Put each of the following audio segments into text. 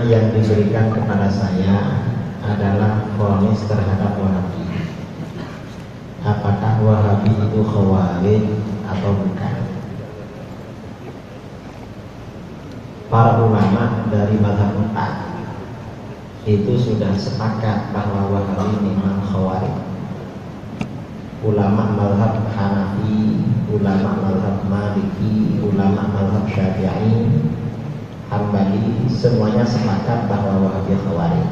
yang diberikan kepada saya adalah vonis terhadap Wahabi. Apakah Wahabi itu khawarij atau bukan? Para ulama dari mazhab 4 itu sudah sepakat bahwa Wahabi memang khawarij. Ulama mazhab Hanafi, ulama mazhab Maliki, ulama mazhab Syafi'i, Hambali, semuanya sepakat bahwa Wahabi khawarij.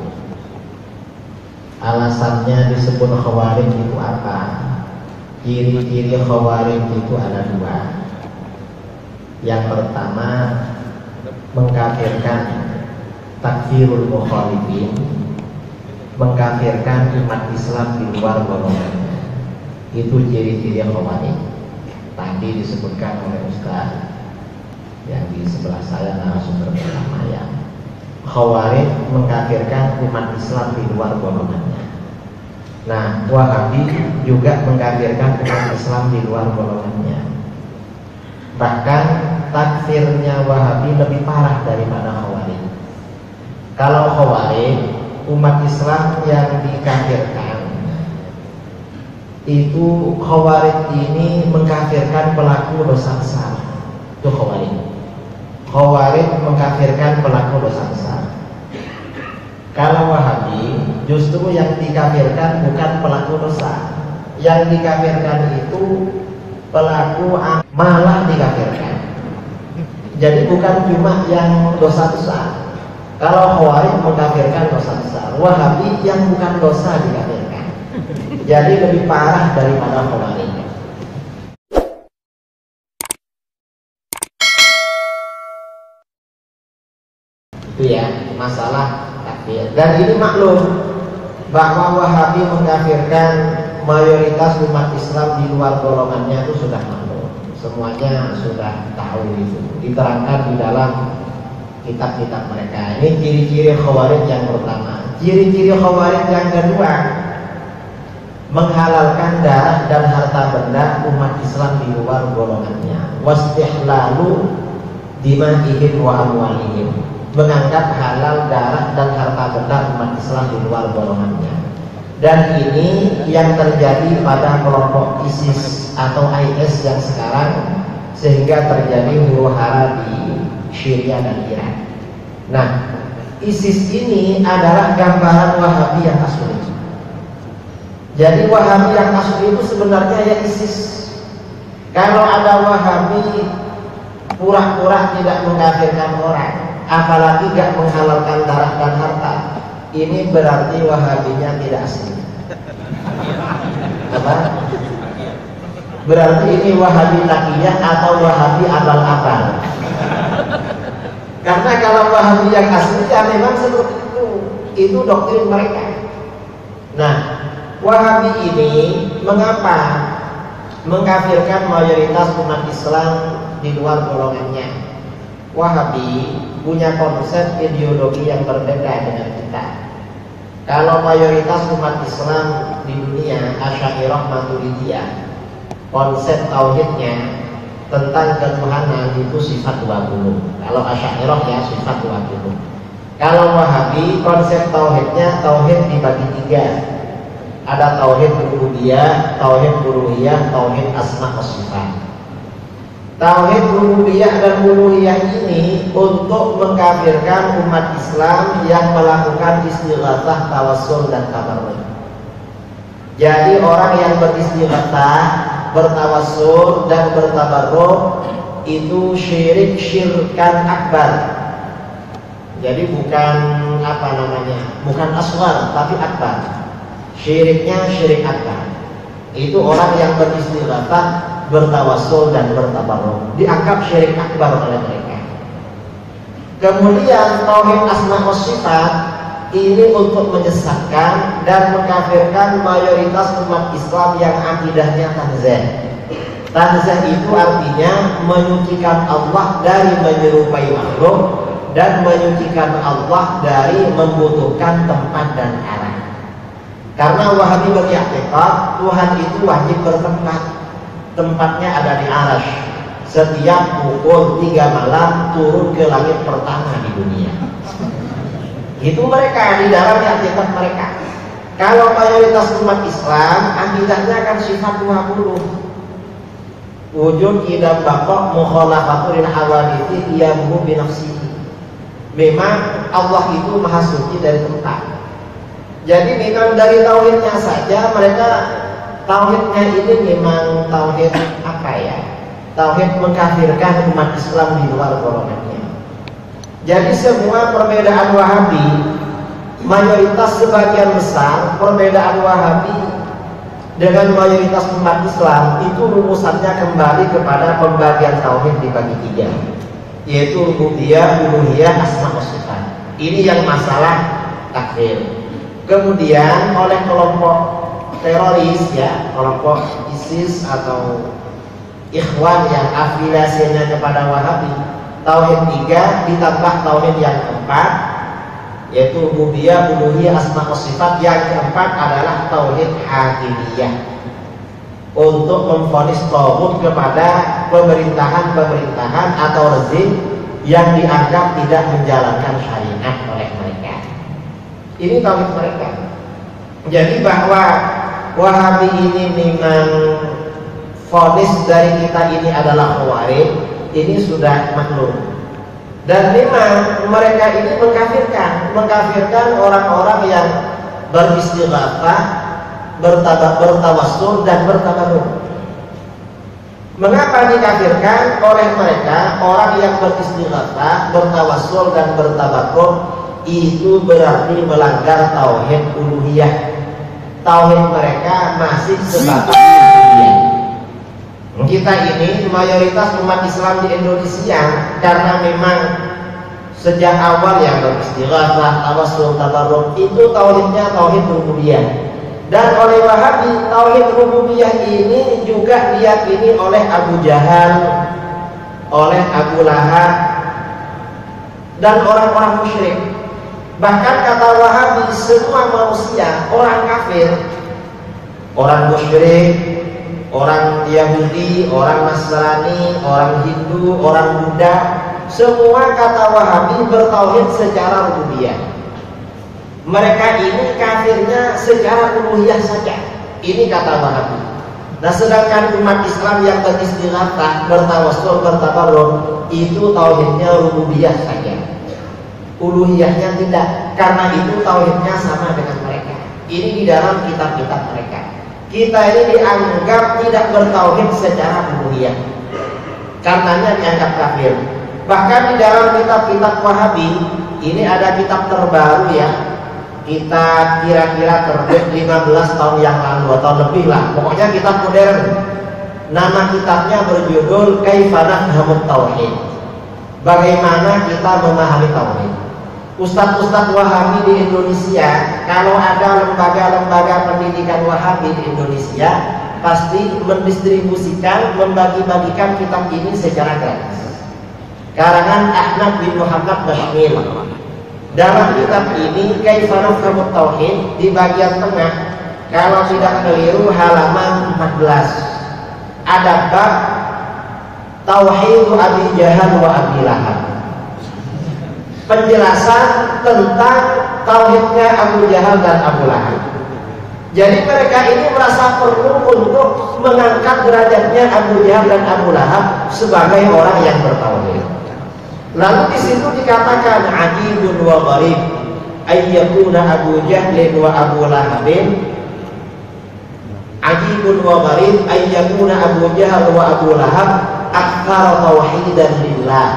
Alasannya disebut khawarij itu apa? Ciri-ciri khawarij itu ada 2. Yang pertama, mengkafirkan, takfirul mukhalifin, mengkafirkan umat Islam di luar golongan. Itu ciri-ciri khawarij. Tadi disebutkan oleh Ustaz yang di sebelah saya, narasumber pertama ya. Khawarij mengkafirkan umat Islam di luar golongannya. Nah, Wahabi juga mengkafirkan umat Islam di luar golongannya. Bahkan takfirnya Wahabi lebih parah daripada Khawarij. Kalau Khawarij, umat Islam yang dikafirkan, itu Khawarij ini mengkafirkan pelaku dosa besar. Itu Khawarij. Khawarij mengkafirkan pelaku dosa besar. Kalau Wahabi, justru yang dikafirkan bukan pelaku dosa. Yang dikafirkan itu pelaku, malah dikafirkan. Jadi bukan cuma yang dosa besar. Kalau Khawarij mengkafirkan dosa besar, Wahabi yang bukan dosa dikafirkan. Jadi lebih parah daripada Khawarij. Itu ya masalah takfir. Dan ini maklum bahwa Wahabi mengkafirkan mayoritas umat Islam di luar golongannya itu sudah maklum. Semuanya sudah tahu itu. Diterangkan di dalam kitab-kitab mereka. Ini ciri-ciri Khawarij yang pertama. Ciri-ciri Khawarij yang kedua, menghalalkan darah dan harta benda umat Islam di luar golongannya. Wastihlalu dima'ihim wa amwalihim, menganggap halal darah dan harta benda umat Islam di luar golongannya. Dan ini yang terjadi pada kelompok ISIS atau IS yang sekarang, sehingga terjadi huru-hara di Syria dan Irak. Nah, ISIS ini adalah gambaran Wahabi yang asli. Jadi Wahabi yang asli itu sebenarnya ya ISIS. Kalau ada Wahabi pura-pura tidak mengkafirkan orang, apalagi tidak menghalalkan darah dan harta, ini berarti Wahabinya tidak asli. Apa? Berarti ini Wahabi takiyah atau Wahabi abal-abal. Karena kalau Wahabi yang asli ya memang seperti itu. Itu doktrin mereka. Nah, Wahabi ini mengapa mengkafirkan mayoritas umat Islam di luar golongannya? Wahabi punya konsep ideologi yang berbeda dengan kita. Kalau mayoritas umat Islam di dunia Asy'ariyah Maturidiyah, konsep tauhidnya tentang ketuhanan itu sifat 20. Kalau Asy'ariyah ya sifat 20. Kalau Wahabi konsep tauhidnya tauhid dibagi 3. Ada tauhid rububiyah, tauhid uluhiyah, tauhid asma wa sifat. Tauhid rububiyah dan uluhiyah ini untuk mengkafirkan umat Islam yang melakukan istighatsah, tawassul dan tabarruk. Jadi orang yang beristighatsah, bertawassul dan bertabarruk itu syirkan akbar. Jadi bukan bukan asghar tapi akbar. Syiriknya syirik akbar. Itu orang yang beristighatsah, bertawassul dan bertabarruk, dianggap syirik akbar oleh mereka. Kemudian tauhid asma wa sifat ini untuk menyesatkan dan mengkafirkan mayoritas umat Islam yang akidahnya tanzih. Tanzih itu artinya menyucikan Allah dari menyerupai makhluk dan menyucikan Allah dari membutuhkan tempat dan arah. Karena Wahabi beriktikad Tuhan itu wajib bertempat. Tempatnya ada di Arasy. Setiap pukul 3 malam turun ke langit pertama di dunia. Itu mereka di dalam akidah mereka. Kalau mayoritas umat Islam akidahnya akan sifat 20. Wujud idam baqa mukhalafatul hawadithi diyamu binafsihi. Memang Allah itu maha suci dari tempat. Jadi memang dari tauhidnya saja mereka tauhidnya ini memang tauhid apa ya? Tauhid mengkafirkan umat Islam di luar golongannya. Jadi semua perbedaan Wahabi, mayoritas sebagian besar perbedaan Wahabi dengan mayoritas umat Islam itu rumusannya kembali kepada pembagian tauhid dibagi 3, yaitu rububiyah, uluhiyah, asma wa sifat. Ini yang masalah takfir. Kemudian oleh kelompok teroris ya, kelompok ISIS atau Ikhwan yang afiliasinya kepada Wahabi, tauhid 3 ditambah tauhid yang keempat, yaitu rububiyah, uluhiyah, asma wa sifat. Yang keempat adalah tauhid hakimiyah, untuk memvonis tauhid kepada pemerintahan atau rezim yang dianggap tidak menjalankan syariat oleh mereka. Ini tauhid mereka. Jadi bahwa Wahabi ini memang vonis dari kita ini adalah khawarij, ini sudah maklum. Dan memang mereka ini mengkafirkan orang-orang yang beristighatsah, bertawassul dan bertabarruk. Mengapa dikafirkan oleh mereka? Orang yang beristighatsah, bertawassul dan bertabarruk itu berarti melanggar tauhid uluhiyah. Tauhid mereka masih sebatas uluhiyah. Kita ini mayoritas umat Islam di Indonesia karena memang sejak awal yang beristighatsah, tawassul, tabarruk itu tauhidnya tauhid rububiyah. Dan oleh Wahabi tauhid rububiyah ini juga diyakini oleh Abu Jahal, oleh Abu Lahab dan orang-orang musyrik. Bahkan kata Wahabi semua manusia, orang kafir, orang musyrik, orang Yahudi, orang Nasrani, orang Hindu, orang Buddha, semua kata Wahabi bertauhid secara rububiyah. Mereka ini kafirnya secara uluhiyah saja. Ini kata Wahabi. Nah, sedangkan umat Islam yang beristighatsah, bertawassul, bertabarruk itu tauhidnya rububiyah saja. Uluhiyahnya tidak. Karena itu tauhidnya sama dengan mereka. Ini di dalam kitab-kitab mereka. Kita ini dianggap tidak bertauhid secara uluhiyah, karenanya dianggap kafir. Bahkan di dalam kitab-kitab Wahabi ini ada kitab terbaru ya, kita kira-kira terbit 15 tahun yang lalu atau lebih lah, pokoknya kitab modern. Nama kitabnya berjudul Kaifa Nafhamut Tauhid, bagaimana kita memahami tauhid. Ustadz-ustadz Wahabi di Indonesia, kalau ada lembaga-lembaga pendidikan Wahabi di Indonesia, pasti mendistribusikan, membagi-bagikan kitab ini secara gratis. Karangan Ahmad bin Muhammad Bashmil. Dalam kitab ini Kaifa Nafhamut Tauhid, di bagian tengah kalau tidak keliru halaman 14 ada bab Tauhidu Abi Jahal wa Abi Lahab, penjelasan tentang tauhidnya Abu Jahal dan Abu Lahab. Jadi mereka ini merasa perlu untuk mengangkat derajatnya Abu Jahal dan Abu Lahab sebagai orang yang bertauhid. Lalu di situ dikatakan ajibun wa gharib ayyakuna Abu Jahlin wa Abu Lahabin, ajibun wa gharib ayyakuna Abu Jahal wa Abu Lahab aktsara tauhidan lillah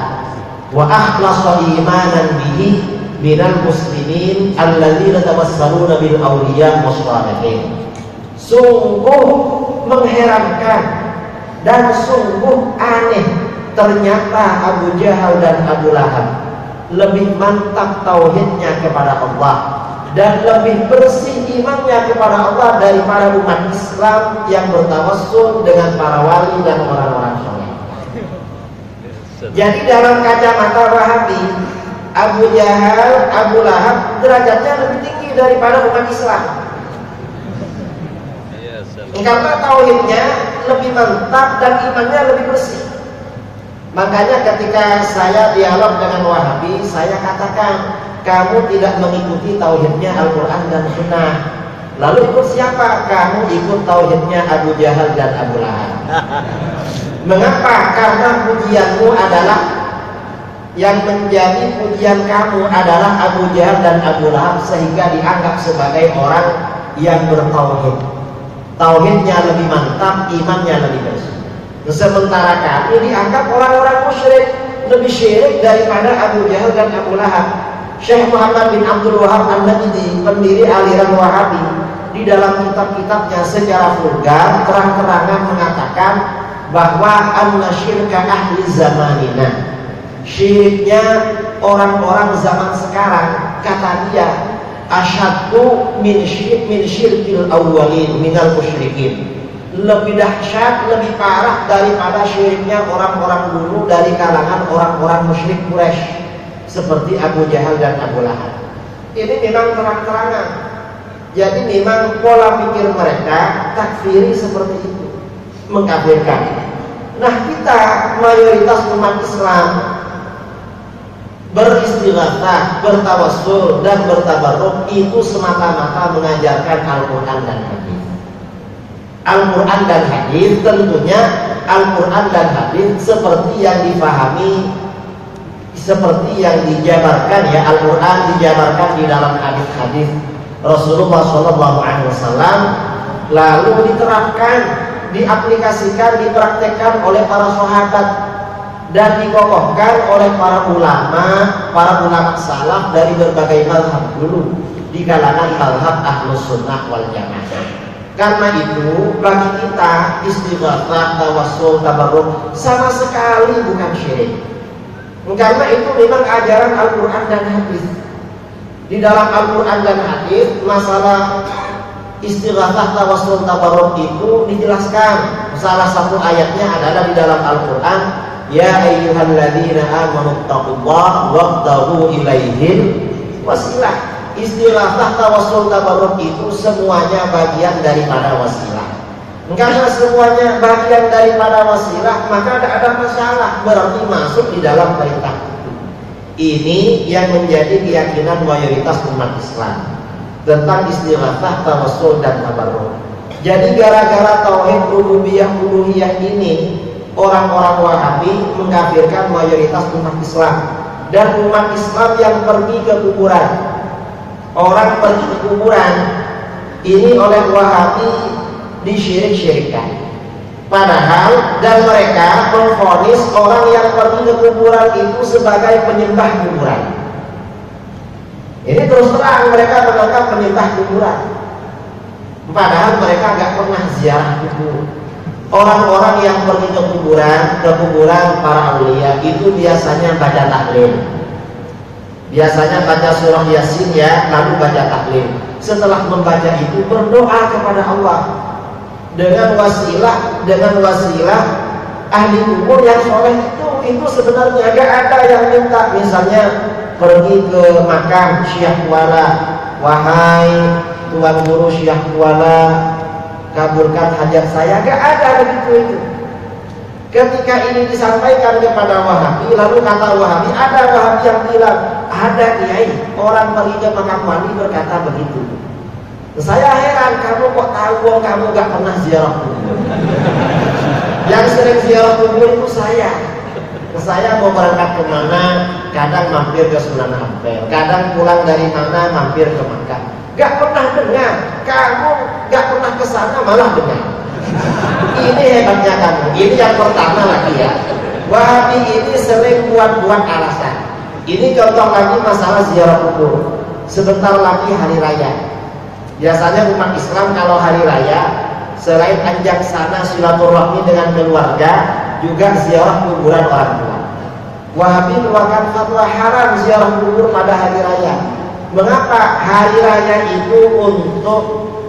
wa akhlasa imanan bihi minal muslimin alladzina tawassaluna bil awliya wassalihin. Sungguh mengherankan dan sungguh aneh, ternyata Abu Jahal dan Abu Lahab lebih mantap tauhidnya kepada Allah dan lebih bersih imannya kepada Allah daripada umat Islam yang bertawassul dengan para wali dan orang-orang saleh. Jadi dalam kacamata Wahabi, Abu Jahal, Abu Lahab derajatnya lebih tinggi daripada umat Islam. Karena tauhidnya lebih mantap dan imannya lebih bersih. Makanya ketika saya dialog dengan Wahabi, saya katakan kamu tidak mengikuti tauhidnya Al-Quran dan Sunnah. Lalu ikut siapa? Kamu ikut tauhidnya Abu Jahal dan Abu Lahab. Mengapa? Karena pujianmu adalah, yang menjadi pujian kamu adalah Abu Jahal dan Abu Lahab, sehingga dianggap sebagai orang yang bertauhid. Tauhidnya lebih mantap, imannya lebih bersih. Sementara kami dianggap orang-orang musyrik, lebih syirik daripada Abu Jahal dan Abu Lahab. Syekh Muhammad bin Abdul Wahab An-Najdi, pendiri aliran Wahabi, di dalam kitab-kitabnya secara vulgar terang-terangan mengatakan bahwa an-syirka ahli zamanina, syiriknya orang-orang zaman sekarang, kata dia, asyaddu min syirkil awwalin minal musyrikin, lebih dahsyat, lebih parah daripada syiriknya orang-orang dulu dari kalangan orang-orang musyrik Quraisy, seperti Abu Jahal dan Abu Lahab. Ini memang terang-terangan. Jadi memang pola pikir mereka takfiri seperti itu, mengkafirkan. Nah, kita mayoritas umat Islam beristighatsah, bertawassul dan bertabarruk itu semata-mata mengajarkan Al-Quran dan hadis. Al-Quran dan hadis tentunya Al-Quran dan hadis seperti yang difahami, seperti yang dijabarkan, ya, Al-Quran dijabarkan di dalam hadis-hadis Rasulullah SAW, lalu diterapkan, diaplikasikan, dipraktekkan oleh para sahabat dan dikokohkan oleh para ulama salaf dari berbagai mazhab dulu di kalangan mazhab Ahlus Sunnah wal Jamaah. Karena itu bagi kita istighatsah, tawassul, tabarruk sama sekali bukan syirik. Karena itu memang ajaran Al-Quran dan hadis. Di dalam Al-Quran dan hadis masalah istighatsah, tawassul, tabarruk itu dijelaskan. Salah satu ayatnya adalah di dalam Al-Quran, ya ayyuhalladzina amanu taqullaha wabtaghu ilaihil wasilah. Istighatsah, tawassul, tabarruk itu semuanya bagian daripada wasilah. Karena semuanya bagian daripada wasilah, maka tidak ada masalah, berarti masuk di dalam perintah itu. Ini yang menjadi keyakinan mayoritas umat Islam tentang istighatsah, tawassul dan tabarruk. Jadi gara-gara tauhid rububiyah uluhiyah ini, orang-orang Wahabi mengkafirkan mayoritas umat Islam. Dan umat Islam yang pergi ke kuburan, orang pergi ke kuburan ini oleh Wahabi disyirik-syirikkan. Padahal dan mereka memvonis orang yang pergi ke kuburan itu sebagai penyembah kuburan. Ini terus terang mereka menganggap penyembah kuburan. Padahal mereka nggak pernah ziarah kubur. Orang-orang yang pergi ke kuburan para aulia itu biasanya baca tahlil. Biasanya baca surah Yasin, ya, lalu baca tahlil. Setelah membaca itu berdoa kepada Allah dengan wasilah ahli kubur yang soleh itu sebenarnya gak ada yang minta. Misalnya pergi ke makam Syekh Kuala, wahai Tuan Guru Syekh Kuala, kabulkan hajat saya, gak ada begitu itu. Ketika ini disampaikan kepada Wahabi, lalu kata Wahabi, ada Wahabi yang bilang, ada kiai orang pergi ke makam wali berkata begitu. Saya heran, kamu kok tahu kamu gak pernah ziarah kubur? Yang sering ziarah kubur itu saya. Saya mau berangkat kemana, kadang mampir ke Sunan Ampel, kadang pulang dari mana mampir ke Makkah. Gak pernah dengar, kamu gak pernah ke sana malah dengar. Ini hebatnya kamu. Ini yang pertama lagi, ya. Wahabi ini sering buat-buat alasan. Ini contoh lagi masalah ziarah kubur. Sebentar lagi hari raya. Biasanya umat Islam kalau hari raya selain anjak sana silaturahmi dengan keluarga, juga ziarah kuburan orang tua. Wahabi keluarkan fatwa haram ziarah kubur pada hari raya. Mengapa? Hari raya itu untuk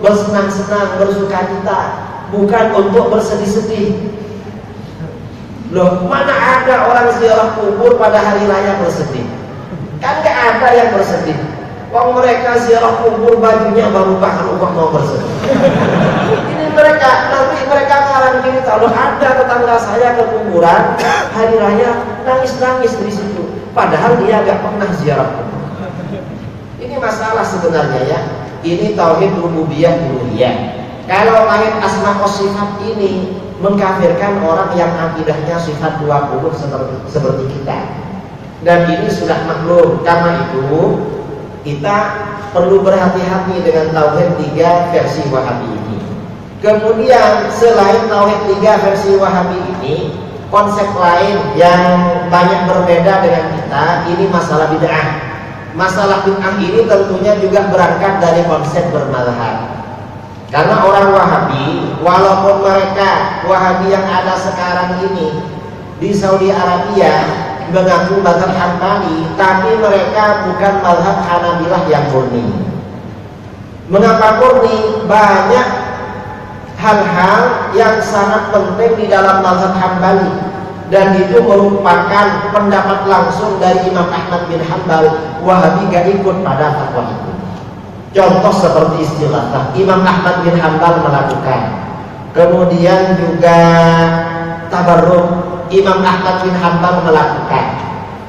bersenang-senang, bersukacita, bukan untuk bersedih-sedih. Loh, mana ada orang ziarah kubur pada hari raya bersedih? Kan gak ada yang bersedih. Wong mereka ziarah kubur bajunya baru bahkan mau bersedih. Ini nanti mereka ngarang gini, kalau ada tetangga saya ke kuburan hari raya nangis-nangis di situ, padahal dia gak pernah ziarah kubur. Ini masalah sebenarnya ya. Ini tauhid rububiyah uluhiyah. Kalau tauhid asma wa sifat ini mengkafirkan orang yang akidahnya sifat 20 seperti kita. Dan ini sudah maklum. Karena itu kita perlu berhati-hati dengan tauhid 3 versi Wahabi ini. Kemudian selain tauhid 3 versi Wahabi ini, konsep lain yang banyak berbeda dengan kita, ini masalah bid'ah. Masalah bid'ah ini tentunya juga berangkat dari konsep bermadzhab. Karena orang Wahabi, walaupun mereka Wahabi yang ada sekarang ini di Saudi Arabia mengaku mazhab Hambali, tapi mereka bukan mazhab Hanabilah yang murni. Mengapa murni? Banyak hal-hal yang sangat penting di dalam mazhab Hambali, dan itu merupakan pendapat langsung dari Imam Ahmad bin Hanbal. Wahabi gak ikut pada fatwa itu. Contoh seperti istighatsah, Imam Ahmad bin Hanbal melakukan. Kemudian juga tabarruk, Imam Ahmad bin Hanbal melakukan.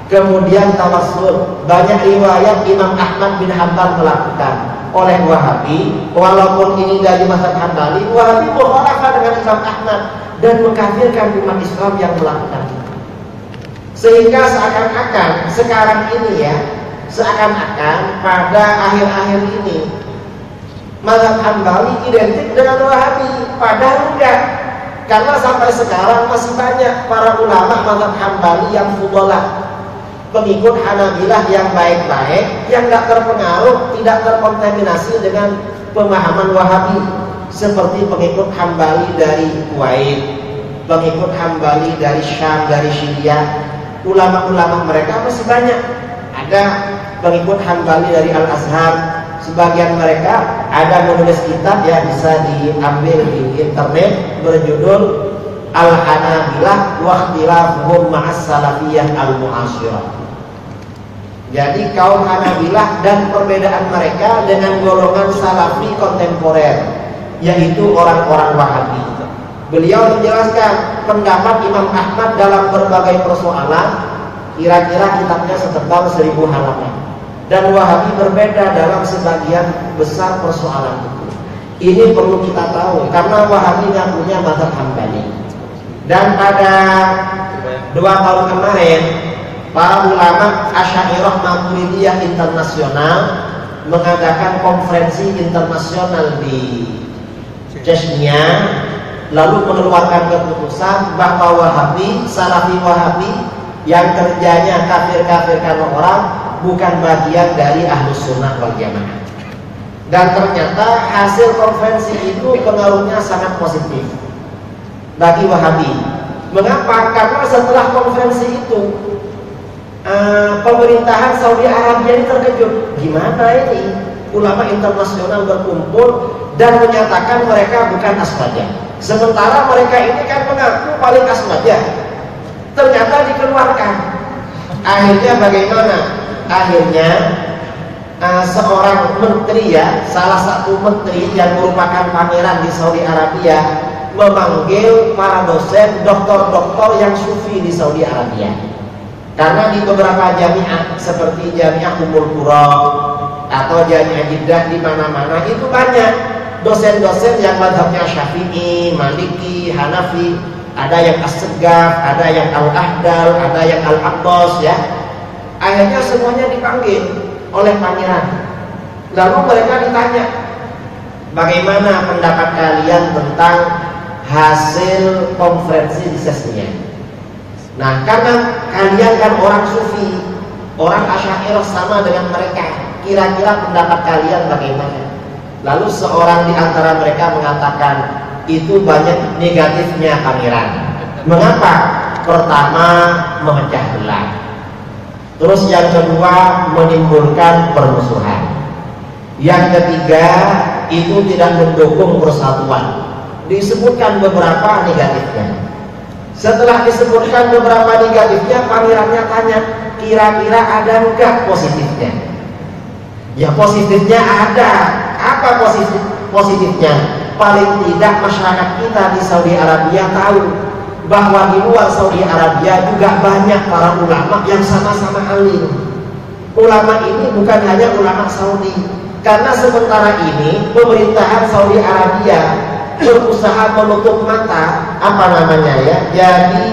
Kemudian tawassul, banyak riwayat Imam Ahmad bin Hanbal melakukan. Oleh Wahabi, walaupun ini dari mazhab Hambali, Wahabi mukhalafah dengan Imam Ahmad dan mengkafirkan umat Islam yang melakukan itu. Sehingga seakan-akan sekarang ini ya, seakan-akan pada akhir-akhir ini mazhab Hambali identik dengan Wahabi, padahal enggak. Karena sampai sekarang masih banyak para ulama mazhab Hambali yang fudalah, pengikut Hanabilah yang baik-baik, yang enggak terpengaruh, tidak terkontaminasi dengan pemahaman Wahabi, seperti pengikut Hambali dari Kuwait, pengikut Hambali dari Syam, dari Syria. Ulama-ulama mereka masih banyak. Ada pengikut Hambali dari Al-Azhar, sebagian mereka ada menulis kitab ya, bisa diambil di internet, berjudul Al-Hanabilah wa ikhtilafuhum ma'as salafiyah al-mu'asyirah. Jadi kaum Hanabilah dan perbedaan mereka dengan golongan salafi kontemporer, yaitu orang-orang Wahabi. Beliau menjelaskan pendapat Imam Ahmad dalam berbagai persoalan. Kira-kira kitabnya setebal 1000 halaman. Dan Wahabi berbeda dalam sebagian besar persoalan itu. Ini perlu kita tahu, karena Wahabi ngakunya mazhab Hambali. Dan pada 2 tahun kemarin, para ulama Asy'ariyah Maturidiyah internasional mengadakan konferensi internasional di Chechnya, lalu mengeluarkan keputusan bahwa Wahabi, Salafi Wahabi yang kerjanya kafir-kafirkan orang bukan bagian dari Ahlus Sunnah wal Jamaah. Dan ternyata hasil konferensi itu pengaruhnya sangat positif bagi Wahabi. Mengapa? Karena setelah konferensi itu pemerintahan Saudi Arabia ini terkejut. Gimana ini? Ulama internasional berkumpul dan menyatakan mereka bukan aswadiyah. Sementara mereka ini kan mengaku paling aswadiyah. Ternyata dikeluarkan. Akhirnya bagaimana? Akhirnya seorang menteri ya, salah satu menteri yang merupakan pangeran di Saudi Arabia, memanggil para dosen, doktor-doktor yang sufi di Saudi Arabia. Karena di beberapa jamiah seperti Jamiah Ummul Qura atau Jamiah Jeddah, di mana-mana itu banyak dosen-dosen yang mazhabnya Syafi'i, Maliki, Hanafi. Ada yang As-Segaf, ada yang Al-Ahdal, ada yang Al-Abbas ya. Akhirnya semuanya dipanggil oleh pangeran. Lalu mereka ditanya, bagaimana pendapat kalian tentang hasil konferensi di sesinya? Nah, karena kalian kan orang sufi, orang Asy'ariyah sama dengan mereka, kira-kira pendapat kalian bagaimana? Lalu seorang di antara mereka mengatakan, itu banyak negatifnya pangeran. Mengapa? Pertama, memecah belah. Terus yang kedua, menimbulkan permusuhan. Yang ketiga, itu tidak mendukung persatuan. Disebutkan beberapa negatifnya. Setelah disebutkan beberapa negatifnya, pangerannya tanya, kira-kira ada enggak positifnya? Ya positifnya ada. Apa positifnya? Paling tidak masyarakat kita di Saudi Arabia tahu bahwa di luar Saudi Arabia juga banyak para ulama yang sama-sama alim. ulama ini bukan hanya ulama Saudi, karena sementara ini pemerintahan Saudi Arabia berusaha menutup mata, jadi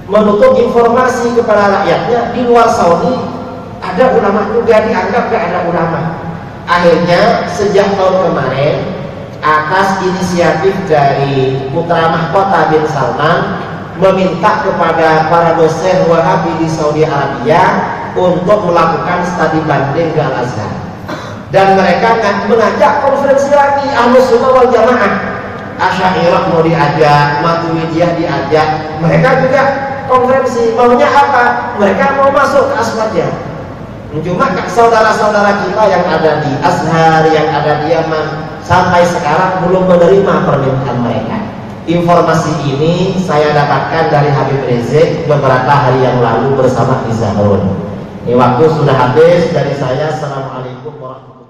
menutup informasi kepada rakyatnya. Di luar Saudi ada ulama juga, dianggap gak ada ulama. Akhirnya sejak tahun kemarin, atas inisiatif dari putra mahkota bin Salman, meminta kepada para dosen Wahabi di Saudi Arabia untuk melakukan studi banding ke Al-Azhar, dan mereka mengajak konferensi lagi Ahlus Sunnah wal Jamaah. Asy'ariyah mau diajak, Maturidiyah diajak, mereka juga konferensi. Maunya apa? Mereka mau masuk ke Aswadiyah. Cuma saudara-saudara kita yang ada di Azhar, yang ada di Yaman, sampai sekarang belum menerima permintaan mereka. Informasi ini saya dapatkan dari Habib Rizik beberapa hari yang lalu bersama Izzah Harun. Ini waktu sudah habis dari saya. Assalamualaikum warahmatullahi wabarakatuh.